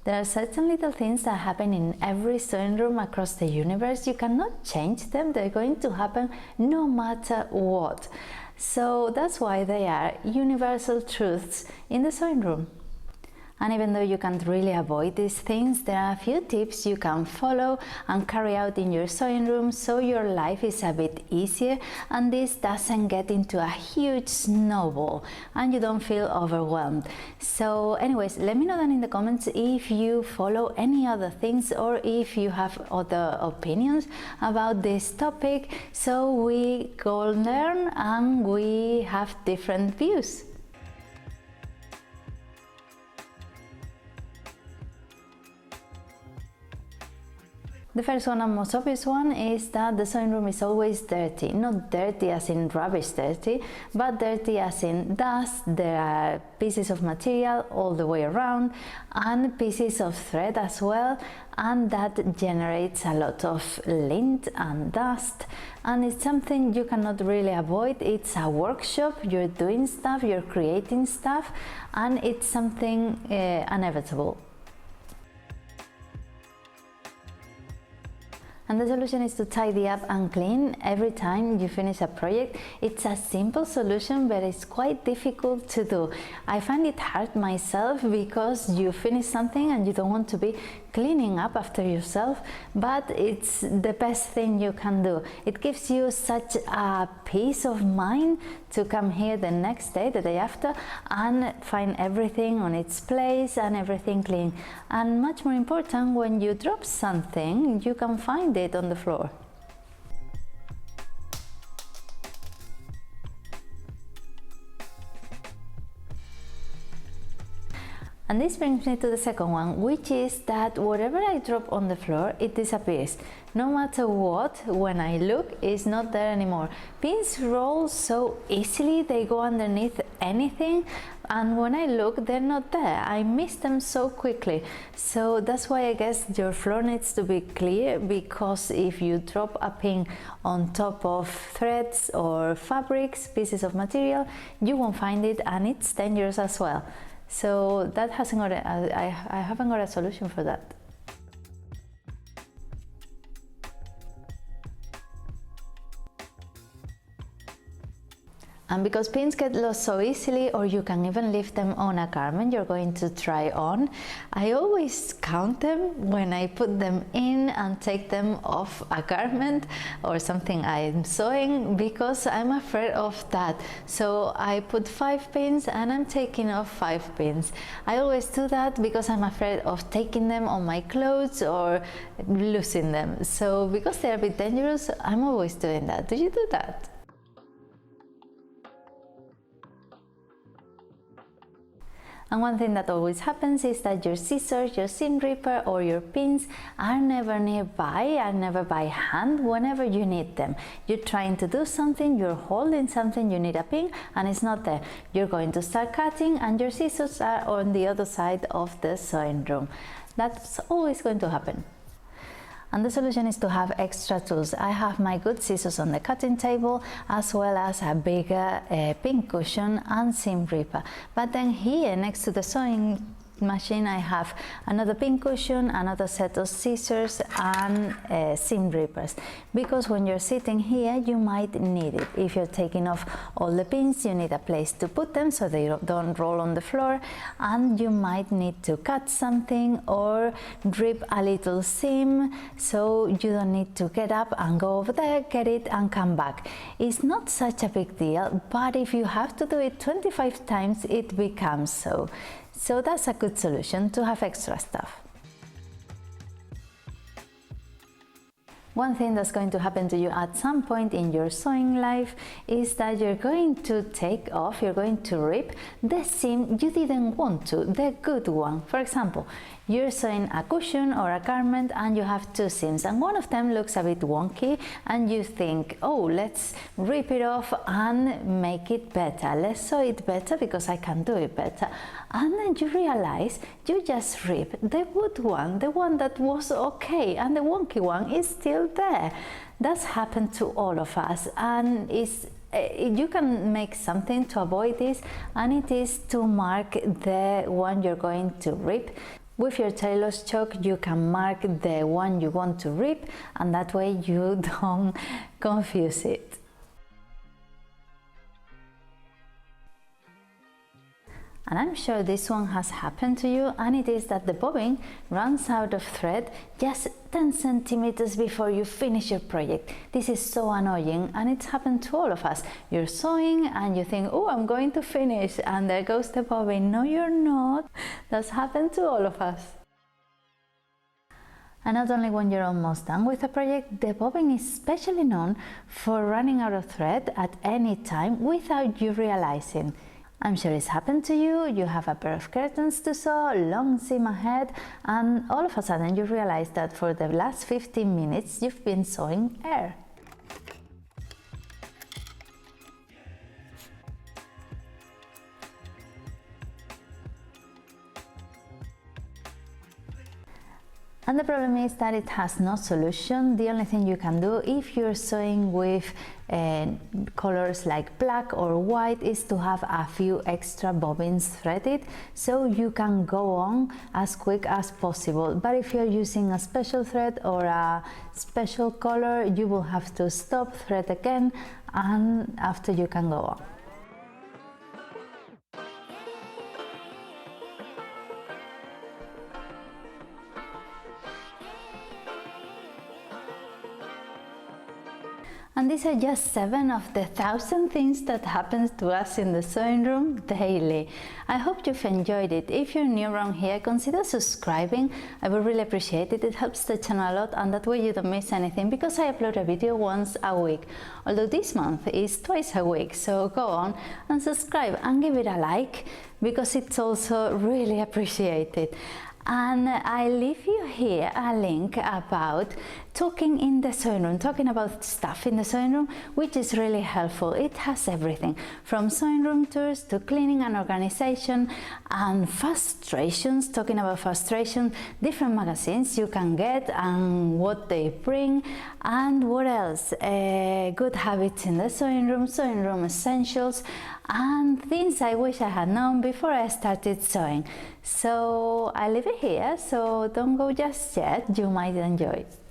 There are certain little things that happen in every sewing room across the universe. You cannot change them, they're going to happen no matter what. So that's why they are universal truths in the sewing room. And even though you can't really avoid these things, there are a few tips you can follow and carry out in your sewing room so your life is a bit easier and this doesn't get into a huge snowball and you don't feel overwhelmed. So anyways, let me know down in the comments if you follow any other things or if you have other opinions about this topic, so we go learn and we have different views. The first one and most obvious one is that the sewing room is always dirty. Not dirty as in rubbish dirty, but dirty as in dust. There are pieces of material all the way around and pieces of thread as well, and that generates a lot of lint and dust, and it's something you cannot really avoid. It's a workshop, you're doing stuff, you're creating stuff, and it's something inevitable. And the solution is to tidy up and clean every time you finish a project. It's a simple solution, but it's quite difficult to do. I find it hard myself because you finish something and you don't want to be cleaning up after yourself, but it's the best thing you can do. It gives you such a peace of mind to come here the next day, the day after, and find everything on its place and everything clean. And much more important, when you drop something, you can find it on the floor. And this brings me to the second one, which is that whatever I drop on the floor, it disappears. No matter what, when I look, it's not there anymore. Pins roll so easily, they go underneath anything, and when I look, they're not there. I miss them so quickly. So that's why I guess your floor needs to be clear, because if you drop a pin on top of threads or fabrics, pieces of material, you won't find it, and it's dangerous as well. So that hasn't got I haven't got a solution for that. And because pins get lost so easily, or you can even leave them on a garment you're going to try on, I always count them when I put them in and take them off a garment or something I'm sewing, because I'm afraid of that. So I put 5 pins and I'm taking off 5 pins. I always do that because I'm afraid of taking them on my clothes or losing them. So because they're a bit dangerous, I'm always doing that. Do you do that? And one thing that always happens is that your scissors, your seam ripper or your pins are never nearby, are never by hand whenever you need them. You're trying to do something, you're holding something, you need a pin and it's not there. You're going to start cutting and your scissors are on the other side of the sewing room. That's always going to happen. And the solution is to have extra tools. I have my good scissors on the cutting table, as well as a bigger pin cushion and seam ripper. But then here next to the sewing machine I have another pin cushion, another set of scissors and seam rippers, because when you're sitting here you might need it. If you're taking off all the pins, you need a place to put them so they don't roll on the floor, and you might need to cut something or rip a little seam, so you don't need to get up and go over there, get it and come back. It's not such a big deal, but if you have to do it 25 times it becomes so. So that's a good solution, to have extra stuff. One thing that's going to happen to you at some point in your sewing life is that you're going to take off, you're going to rip the seam you didn't want to, the good one. For example, you're sewing a cushion or a garment and you have 2 seams and one of them looks a bit wonky and you think, oh, let's rip it off and make it better. Let's sew it better because I can do it better. And then you realize you just ripped the good one, the one that was okay, and the wonky one is still there. That's happened to all of us, and you can make something to avoid this, and it is to mark the one you're going to rip With your tailor's chalk you can mark the one you want to rip, and that way you don't confuse it. And I'm sure this one has happened to you, and it is that the bobbin runs out of thread just 10 centimeters before you finish your project. This is so annoying, and it's happened to all of us. You're sewing and you think, oh, I'm going to finish, and there goes the bobbin. No, you're not. That's happened to all of us. And not only when you're almost done with a project, the bobbin is specially known for running out of thread at any time without you realizing. I'm sure it's happened to you. You have a pair of curtains to sew, long seam ahead, and all of a sudden you realize that for the last 15 minutes you've been sewing air. And the problem is that it has no solution. The only thing you can do if you're sewing with colors like black or white is to have a few extra bobbins threaded so you can go on as quick as possible. But if you're using a special thread or a special color, you will have to stop, thread again, and after you can go on. And these are just 7 of the 1,000 things that happen to us in the sewing room daily. I hope you've enjoyed it. If you're new around here, consider subscribing. I would really appreciate it. It helps the channel a lot, and that way you don't miss anything, because I upload a video once a week. Although this month is twice a week, so go on and subscribe and give it a like, because it's also really appreciated. And I leave you here a link about talking in the sewing room, talking about stuff in the sewing room, which is really helpful. It has everything from sewing room tours to cleaning and organization and frustrations, talking about frustration, different magazines you can get and what they bring, and what else, good habits in the sewing room essentials, and things I wish I had known before I started sewing. So I leave it here, so don't go just yet, you might enjoy it.